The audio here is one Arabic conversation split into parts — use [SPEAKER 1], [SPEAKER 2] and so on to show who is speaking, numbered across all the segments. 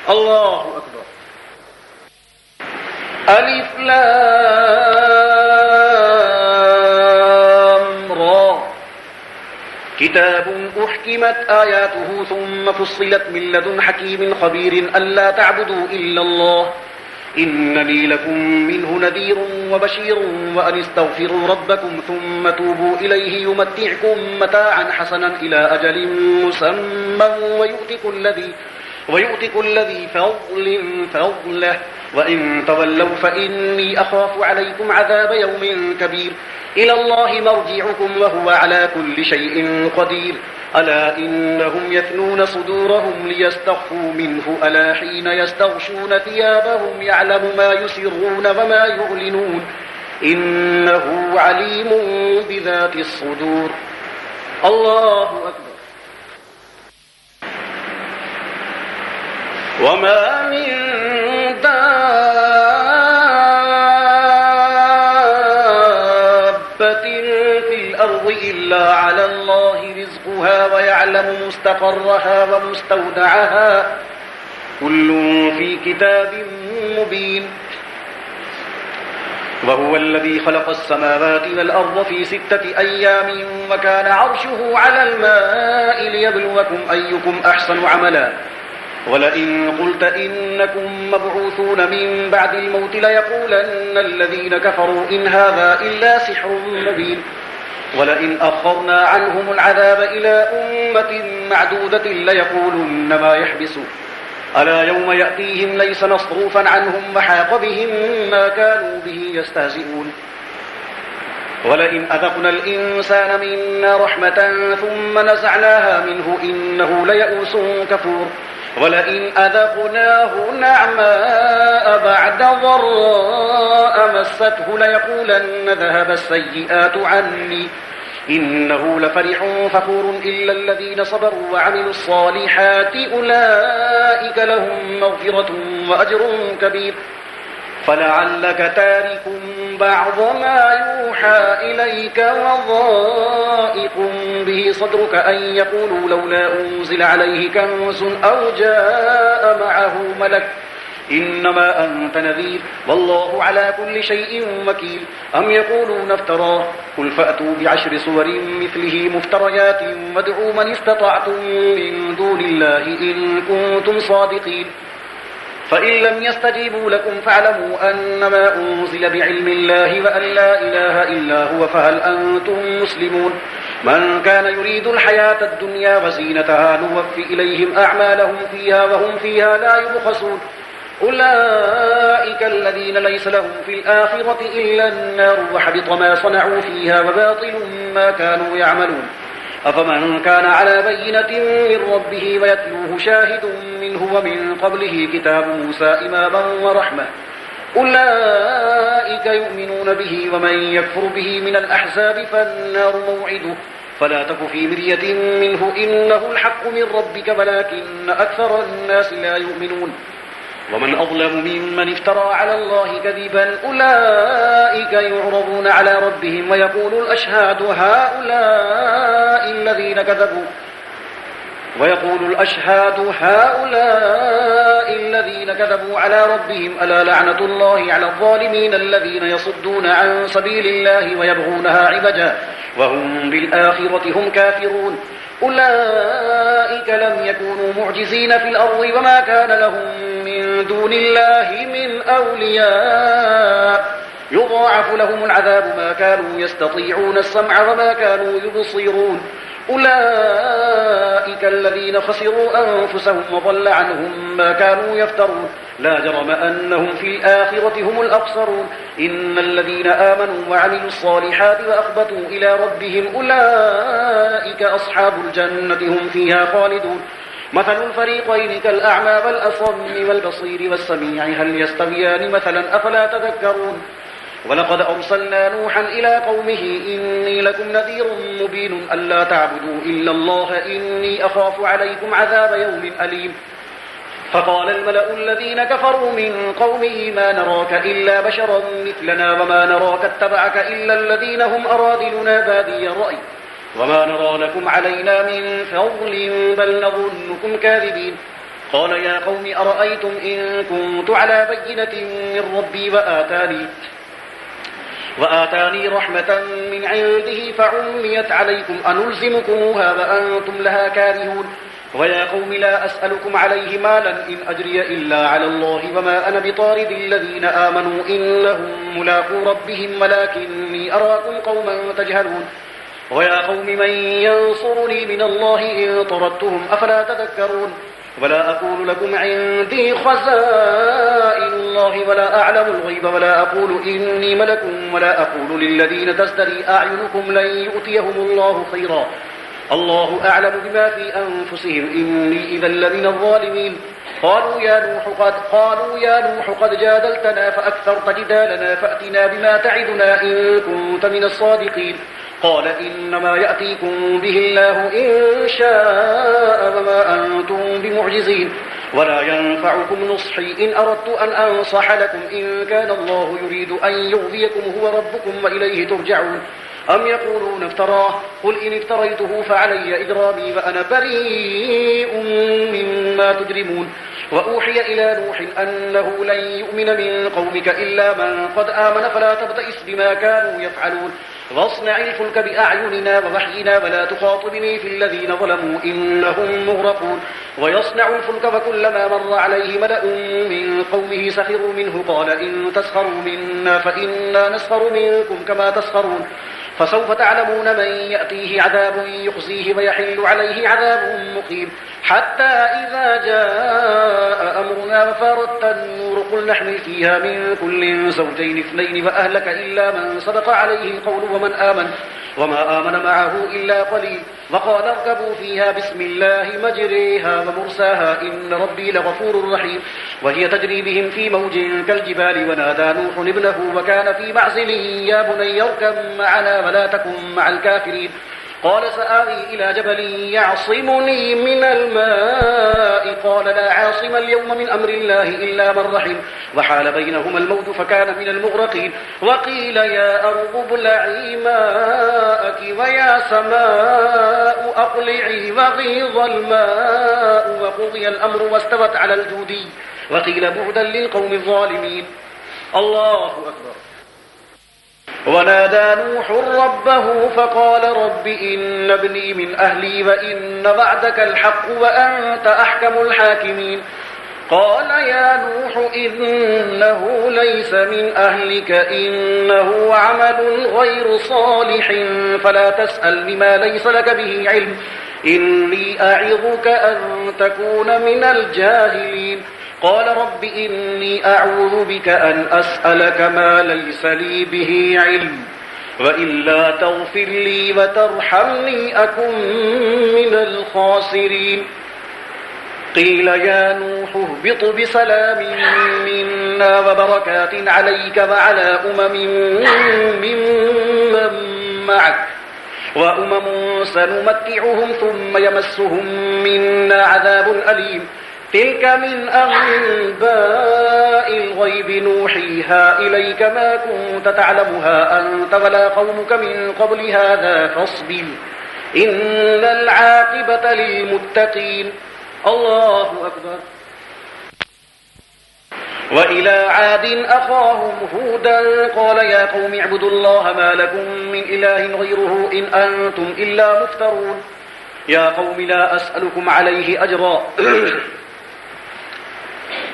[SPEAKER 1] الله أكبر. ألف لام را كتاب أحكمت آياته ثم فصلت من لدن حكيم خبير ألا تعبدوا إلا الله إنني لكم منه نذير وبشير وأن استغفروا ربكم ثم توبوا إليه يمتعكم متاعا حسنا إلى أجل مسمى ويؤتك الذي فضل فضله وإن تولوا فإني أخاف عليكم عذاب يوم كبير إلى الله مرجعكم وهو على كل شيء قدير ألا إنهم يثنون صدورهم ليستخفوا منه ألا حين يستغشون ثيابهم يعلم ما يسرون وما يعلنون إنه عليم بذات الصدور. الله أكبر. وما من دابة في الأرض إلا على الله رزقها ويعلم مستقرها ومستودعها كل في كتاب مبين. وهو الذي خلق السماوات والأرض في 6 أيام وكان عرشه على الماء ليبلوكم أيكم أحسن عملا ولئن قلت إنكم مبعوثون من بعد الموت ليقولن الذين كفروا إن هذا إلا سحر مبين. ولئن أخرنا عنهم العذاب إلى أمة معدودة ليقولن ما يحبسوا ألا يوم يأتيهم ليس مصروفا عنهم وحاق بهم ما كانوا به يستهزئون. ولئن أذقنا الإنسان منا رحمة ثم نزعناها منه إنه ليئوس كفور. ولئن أذقناه نعماء بعد ضراء مسته ليقولن ذهب السيئات عني إنه لفرح فخور إلا الذين صبروا وعملوا الصالحات أولئك لهم مغفرة وأجر كبير. فلعلك تارك بعض ما يوحى إليك وضائق به صدرك أن يقولوا لولا أنزل عليه كنز أو جاء معه ملك إنما أنت نذير والله على كل شيء وكيل. أم يقولون افتراه قل فأتوا ب10 سور مثله مفتريات وادعوا من استطعتم من دون الله إن كنتم صادقين. فإن لم يستجيبوا لكم فاعلموا أنما أنزل بعلم الله وأن لا إله إلا هو فهل أنتم مسلمون. من كان يريد الحياة الدنيا وزينتها نوفي إليهم أعمالهم فيها وهم فيها لا يبخسون. أولئك الذين ليس لهم في الآخرة إلا النار وحبط ما صنعوا فيها وباطل ما كانوا يعملون. أفمن كان على بينة من ربه ويتلوه شاهد منه ومن قبله كتاب موسى إماما ورحمة أولئك يؤمنون به ومن يكفر به من الأحزاب فالنار موعده فلا تك في مرية منه إنه الحق من ربك ولكن أكثر الناس لا يؤمنون. ومن أظلم ممن افترى على الله كذبا أولئك يعرضون على ربهم ويقول الأشهاد هؤلاء الذين كذبوا على ربهم ألا لعنة الله على الظالمين الذين يصدون عن سبيل الله ويبغونها عوجا وهم بالآخرة هم كافرون. أولئك لم يكونوا معجزين في الأرض وما كان لهم من دون الله من أولياء يضاعف لهم العذاب ما كانوا يستطيعون السمع وما كانوا يبصرون. أولئك الذين خسروا أنفسهم وضل عنهم ما كانوا يفترون لا جرم أنهم في الآخرة هم الأخسرون. إن الذين آمنوا وعملوا الصالحات وأخبتوا إلى ربهم أولئك أصحاب الجنة هم فيها خالدون. مثل الفريقين كالأعمى والأصم والبصير والسميع هل يستويان مثلا أفلا تذكرون. ولقد أرسلنا نوحا إلى قومه إني لكم نذير مبين ألا تعبدوا إلا الله إني أخاف عليكم عذاب يوم أليم. فقال الملأ الذين كفروا من قومه ما نراك إلا بشرا مثلنا وما نراك اتبعك إلا الذين هم أراذلنا بادي الرأي وما نرى لكم علينا من فضل بل نظنكم كاذبين. قال يا قوم أرأيتم إن كنت على بينة من ربي وآتاني رحمة من عنده فعميت عليكم أنلزمكموها وأنتم لها كارهون ويا قوم لا أسألكم عليه مالا إن أجري إلا على الله وما أنا بطارد الذين آمنوا إنهم ملاقو ربهم ولكني أراكم قوما تجهلون ويا قوم من ينصرني من الله إن طردتهم أفلا تذكرون ولا أقول لكم عندي خزائن الله ولا أعلم الغيب ولا أقول إني ملك ولا أقول للذين تزدري أعينكم لن يؤتيهم الله خيرا الله أعلم بما في أنفسهم إني إذا لمن الظالمين قالوا يا نوح قد جادلتنا فأكثرت جدالنا فأتنا بما تعدنا إن كنت من الصادقين قال إنما يأتيكم به الله إن شاء وما أنتم بمعجزين ولا ينفعكم نصحي إن أردت أن أنصح لكم إن كان الله يريد أن يغويكم هو ربكم وإليه ترجعون أم يقولون افتراه قل إن افتريته فعلي إجرامي وأنا بريء مما تجرمون وأوحي إلى نوح أنه لن يؤمن من قومك إلا من قد آمن فلا تبتئس بما كانوا يفعلون واصنع الفلك بأعيننا ووحينا ولا تخاطبني في الذين ظلموا إنهم مغرقون ويصنع الفلك فكلما مر عليه ملأ من قومه سخروا منه قال إن تسخروا منا فإنا نسخر منكم كما تسخرون فسوف تعلمون من يأتيه عذاب يخزيه ويحل عليه عذاب مقيم حتى إذا جاء أمرنا وفارت النور قل نحمل فيها من كل زوجين اثنين وأهلك إلا من صدق عليه القول وما آمن معه إلا قليل وقال اركبوا فيها بسم الله مجريها ومرساها إن ربي لغفور رحيم وهي تجري بهم في موج كالجبال ونادى نوح ابنه وكان في معزل يا بني اركب معنا ولا تكن مع الكافرين قال سآوي إلى جبل يعصمني من الماء قال لا عاصم اليوم من أمر الله إلا من رحم وحال بينهما الموج فكان من المغرقين وقيل يا أرض ابلعي ماءك ويا سماء أقلعي وغيض الماء وقضي الأمر واستوت على الجودي وقيل بعدا للقوم الظالمين الله أكبر ونادى نوح ربه فقال رب إن ابني من أهلي وإن وعدك الحق وأنت أحكم الحاكمين قال يا نوح إنه ليس من أهلك إنه عمل غير صالح فلا تسأل بما ليس لك به علم إني أعظك أن تكون من الجاهلين قال رب إني أعوذ بك أن أسألك ما ليس لي به علم وإلا تغفر لي وترحمني أكن من الخاسرين قيل يا نوح اهبط بسلام منا وبركات عليك وعلى ممن معك وأمم سنمتعهم ثم يمسهم منا عذاب أليم تلك من أنباء الغيب نوحيها إليك ما كنت تعلمها أنت ولا قومك من قبل هذا فاصبر إن العاقبة للمتقين الله أكبر وإلى عاد أخاهم هودا قال يا قوم اعبدوا الله ما لكم من إله غيره إن أنتم إلا مفترون يا قوم لا أسألكم عليه أجرا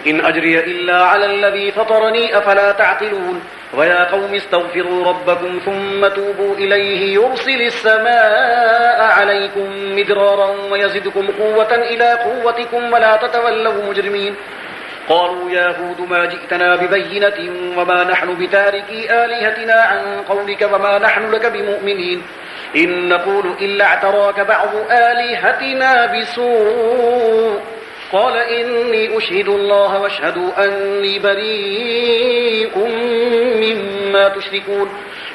[SPEAKER 1] إن أجري إلا على الذي فطرني أفلا تعقلون ويا قوم استغفروا ربكم ثم توبوا إليه يرسل السماء عليكم مدرارا ويزدكم قوة إلى قوتكم ولا تتولوا مجرمين قالوا يا هود ما جئتنا ببينة وما نحن بتاركي آلهتنا عن قولك وما نحن لك بمؤمنين إن نقول إلا اعتراك بعض آلهتنا بسوء قال إني أشهد الله واشهدوا أني بريء مما تشركون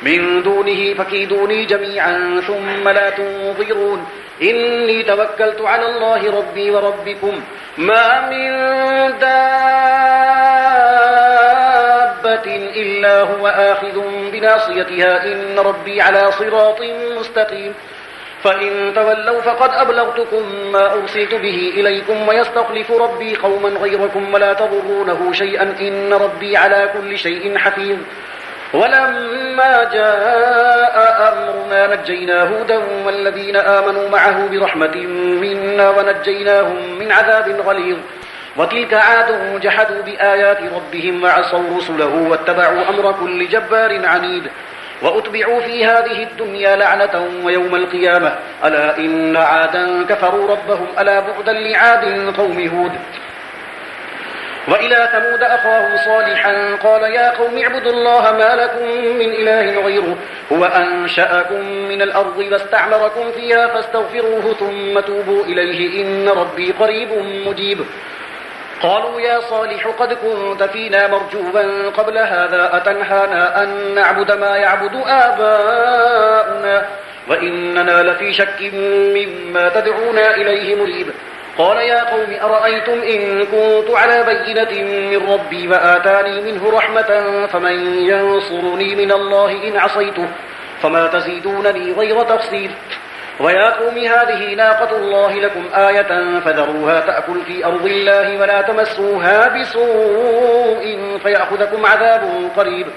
[SPEAKER 1] من دونه فكيدوني جميعا ثم لا تنظرون إني توكلت على الله ربي وربكم ما من دابة إلا هو آخذ بناصيتها إن ربي على صراط مستقيم فإن تولوا فقد أبلغتكم ما أرسلت به إليكم ويستخلف ربي قوما غيركم ولا تضرونه شيئا إن ربي على كل شيء حفيظ. ولما جاء أمرنا نجينا هودا والذين آمنوا معه برحمة منا ونجيناهم من عذاب غليظ. وتلك عاد جحدوا بآيات ربهم وعصوا رسله واتبعوا أمر كل جبار عنيد. وأتبعوا في هذه الدنيا لعنة ويوم القيامة ألا إن عادا كفروا ربهم ألا بعدا لعاد قوم هود. وإلى ثمود أخاهم صالحا قال يا قوم اعبدوا الله ما لكم من إله غيره هو أنشأكم من الأرض واستعمركم فيها فاستغفروه ثم توبوا إليه إن ربي قريب مجيب. قالوا يا صالح قد كنت فينا مرجوا قبل هذا أتنهانا أن نعبد ما يعبد آباؤنا وإننا لفي شك مما تدعونا إليه مريب. قال يا قوم أرأيتم إن كنت على بينة من ربي وآتاني منه رحمة فمن ينصرني من الله إن عصيته فما تزيدونني غير تفصيل. ويا قوم هذه ناقة الله لكم آية فذروها تأكل في أرض الله ولا تمسوها بسوء فيأخذكم عذاب قريب.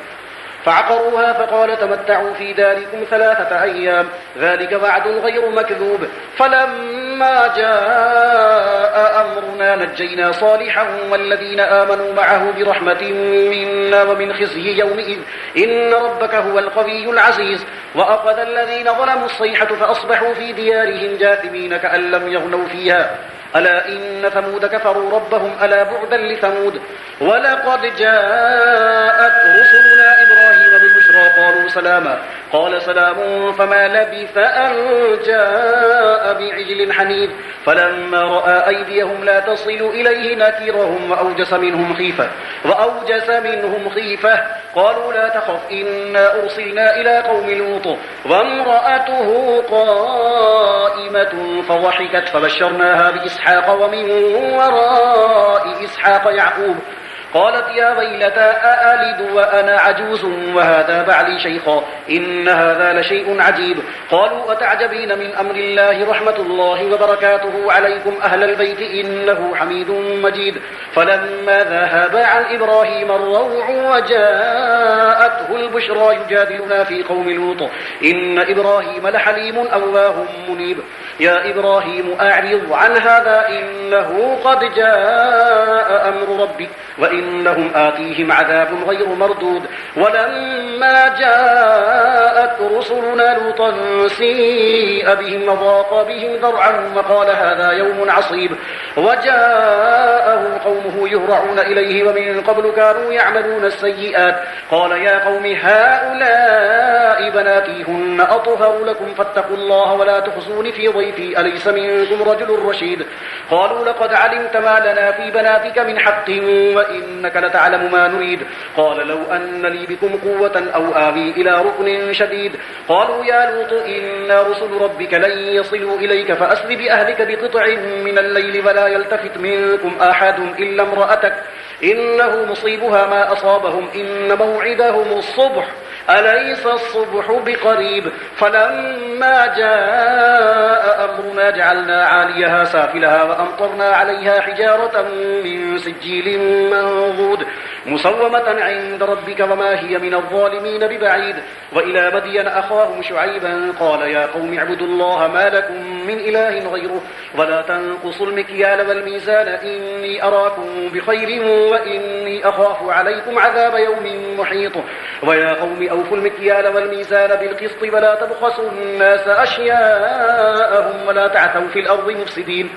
[SPEAKER 1] فعقروها فقال تمتعوا في داركم 3 أيام ذلك وعد غير مكذوب. فلما جاء أمرنا نجينا صالحا والذين آمنوا معه برحمة منا ومن خزي يومئذ إن ربك هو القوي العزيز. وأخذ الذين ظلموا الصيحة فأصبحوا في ديارهم جاثمين كأن لم يغنوا فيها ألا إن ثمود كفروا ربهم ألا بعدا لثمود. ولقد جاءت رسلنا إبراهيم بالبشرى قالوا سلاما قال سلام فما لبث أن جاء بعجل حنيذ. فلما رأى أيديهم لا تصل إليه نكرهم وأوجس منهم خيفة قالوا لا تخف إنا أرسلنا إلى قوم لوط وامرأته قائمة فضحكت فبشرناها بإسحاق ومن وراء إسحاق يعقوب. قالت يا ويلتى أألد وأنا عجوز وهذا بعلي شيخا إن هذا لشيء عجيب. قالوا أتعجبين من أمر الله رحمة الله وبركاته عليكم أهل البيت إنه حميد مجيد. فلما ذهب عن إبراهيم الروع وجاءته البشرى يجادلنا في قوم لوط إن إبراهيم لحليم أواه منيب. يا إبراهيم أعرض عن هذا إنه قد جاء أمر ربك وإنهم آتيهم عذاب غير مردود. ولما جاءت رسلنا لوطا سيء بهم وضاق بهم ذرعا وقال هذا يوم عصيب. وجاءه قومه يهرعون إليه ومن قبل كانوا يعملون السيئات. قال يا قوم هؤلاء بناتي هن أطهر لكم فاتقوا الله ولا تخزون في ضيفي أليس منكم رجل رشيد. قالوا لقد علمت ما لنا في بناتك من حق وإنك لتعلم ما نريد. قال لو أن لي بكم قوة أو آوي إلى ركن شديد. قالوا يا لوط إنا رسل ربك لن يصلوا إليك فأسر بأهلك بقطع من الليل ولا يلتفت منكم أحد إلا امرأتك إنه مصيبها ما أصابهم إن موعدهم الصبح أليس الصبح بقريب. فلما جاء أمرنا جعلنا عاليها سافلها وأمطرنا عليها حجارة من سجيل منضود مسومة عند ربك وما هي من الظالمين ببعيد. وإلى مدين أخاهم شعيبا قال يا قوم اعبدوا الله ما لكم من إله غيره ولا تنقصوا المكيال والميزان إني أراكم بخير وإني أخاف عليكم عذاب يوم محيط. ويا قوم أوفوا المكيال والميزان بالقسط ولا تبخسوا الناس أشياءهم ولا تعثوا في الأرض مفسدين.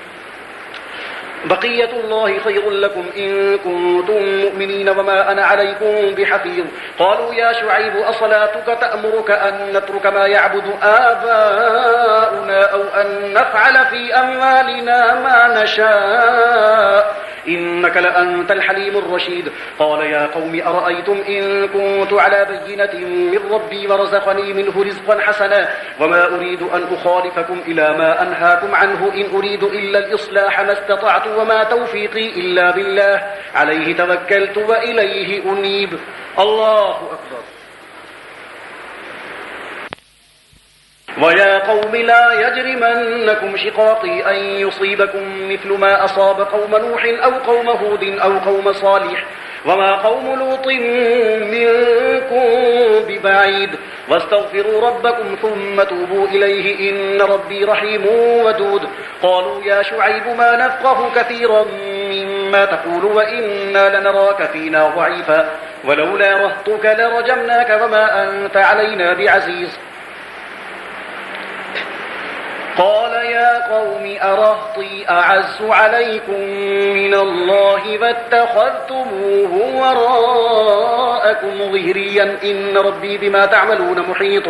[SPEAKER 1] بقية الله خير لكم إن كنتم مؤمنين وما أنا عليكم بحفيظ. قالوا يا شعيب أصلاتك تأمرك أن نترك ما يعبد آباؤنا أو أن نفعل في أموالنا ما نشاء إنك لأنت الحليم الرشيد. قال يا قوم أرأيتم إن كنت على بينة من ربي ورزقني منه رزقا حسنا وما أريد أن أخالفكم إلى ما أنهاكم عنه إن أريد إلا الإصلاح ما استطعت وما توفيقي إلا بالله عليه توكلت وإليه أنيب. الله أكبر. ويا قوم لا يجرمنكم شقاقي أن يصيبكم مثل ما أصاب قوم نوح أو قوم هود أو قوم صالح وما قوم لوط منكم ببعيد واستغفروا ربكم ثم توبوا إليه إن ربي رحيم ودود. قالوا يا شعيب ما نفقه كثيرا مما تقول وإنا لنراك فينا ضعيفا ولولا رهطك لرجمناك وما أنت علينا بعزيز. قال يا قوم أرهطي أعز عليكم من الله فاتخذتموه وراءكم ظهريا إن ربي بما تعملون محيط.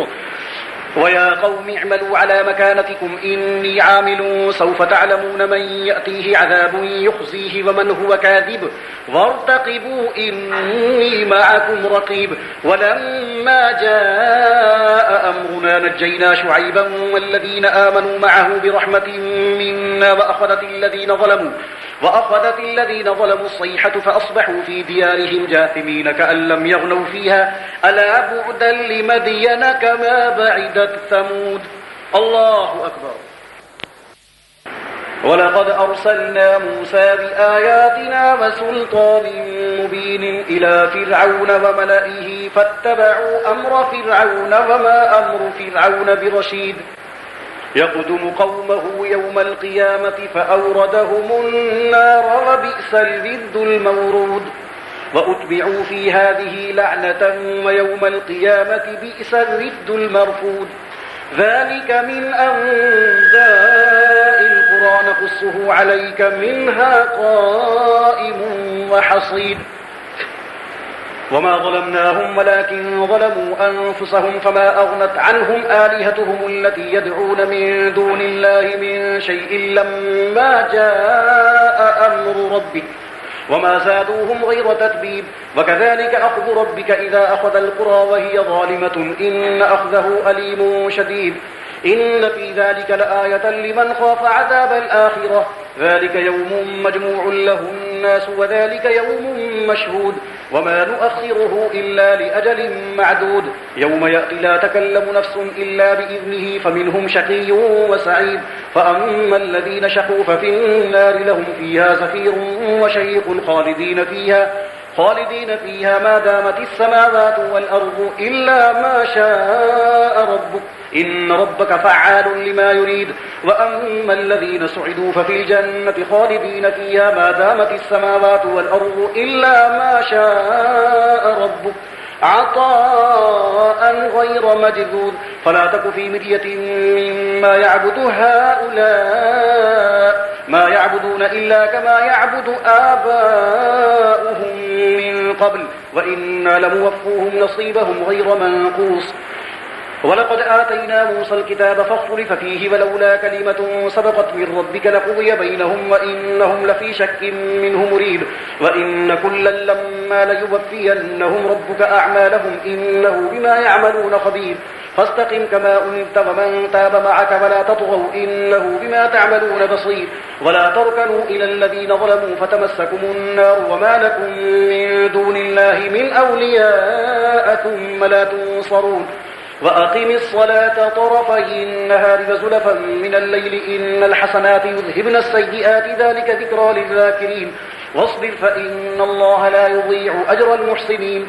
[SPEAKER 1] ويا قوم اعملوا على مكانتكم إني عامل سوف تعلمون من يأتيه عذاب يخزيه ومن هو كاذب وارتقبوا إني معكم رقيب. ولما جاء أمرنا نجينا شعيبا والذين آمنوا معه برحمة منا وأخذت الذين ظلموا الصيحة فأصبحوا في ديارهم جاثمين كأن لم يغنوا فيها ألا بعدا لمدين كما بعدت ثمود. الله أكبر. ولقد أرسلنا موسى بآياتنا وسلطان مبين إلى فرعون وملئه فاتبعوا أمر فرعون وما أمر فرعون برشيد. يقدم قومه يوم القيامة فأوردهم النار وبئس الورد المورود. وأتبعوا في هذه لعنة ويوم القيامة بئس الورد المرفود. ذلك من أنباء القرى نقصه عليك منها قائم وحصيد. وما ظلمناهم ولكن ظلموا أنفسهم فما أغنت عنهم آلهتهم التي يدعون من دون الله من شيء لما جاء أمر ربك وما زادوهم غير تتبيب. وكذلك أخذ ربك إذا أخذ القرى وهي ظالمة إن أخذه أليم شديد. إن في ذلك لآية لمن خاف عذاب الآخرة ذلك يوم مجموع له الناس وذلك يوم مشهود وما نؤخره إلا لأجل معدود. يوم يأتي لا تكلم نفس إلا بإذنه فمنهم شقي وسعيد. فأما الذين شقوا ففي النار لهم فيها زفير وشهيق خالدين فيها ما دامت السماوات والأرض إلا ما شاء ربك إن ربك فعال لما يريد. وأما الذين سعدوا ففي الجنة خالدين فيها ما دامت السماوات والأرض إلا ما شاء ربك عطاء غير مجذوذ. فلا تك في مرية مما يعبد هؤلاء ما يعبدون إلا كما يعبد آباؤهم من قبل وإنا لموفوهم نصيبهم غير منقوص. ولقد آتينا موسى الكتاب فاختلف فيه ولولا كلمة سبقت من ربك لقضي بينهم وإنهم لفي شك منه مريب. وإن كلا لما ليوفينهم ربك أعمالهم إنه بما يعملون خبير. فاستقم كما أمرت ومن تاب معك ولا تطغوا إنه بما تعملون بصير. ولا تركنوا إلى الذين ظلموا فتمسكم النار وما لكم من دون الله من أولياء ثم لا تنصرون. وأقم الصلاة طرفي النهار وزلفا من الليل إن الحسنات يذهبن السيئات ذلك ذكرى للذاكرين. واصبر فإن الله لا يضيع أجر المحسنين.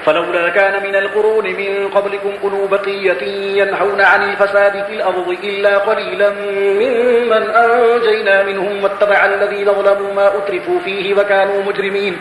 [SPEAKER 1] فلولا كان من القرون من قبلكم أولو بقية ينهون عن الفساد في الأرض إلا قليلا ممن أنجينا منهم واتبع الذين ظلموا ما أترفوا فيه وكانوا مجرمين.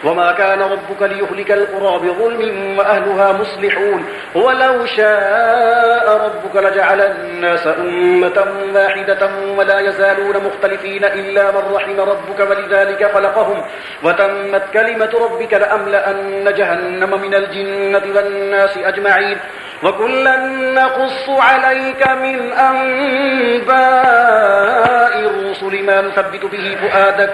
[SPEAKER 1] وما كان ربك ليهلك القرى بظلم وأهلها مصلحون. ولو شاء ربك لجعل الناس أمة واحدة ولا يزالون مختلفين إلا من رحم ربك ولذلك خلقهم وتمت كلمة ربك لأملأن جهنم من الجنة والناس أجمعين. وكلا نقص عليك من أنباء الرسل ما نثبت به فؤادك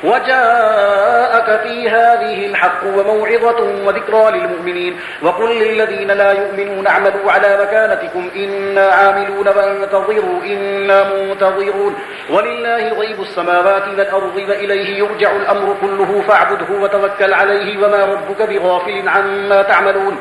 [SPEAKER 1] وجاءك في هذه الحق وموعظة وذكرى للمؤمنين وقل للذين لا يؤمنون اعملوا على مكانتكم إنا عاملون وانتظروا إنا منتظرون ولله غيب السماوات والأرض وإليه يرجع الأمر كله فاعبده وتوكل عليه وما ربك بغافل عما تعملون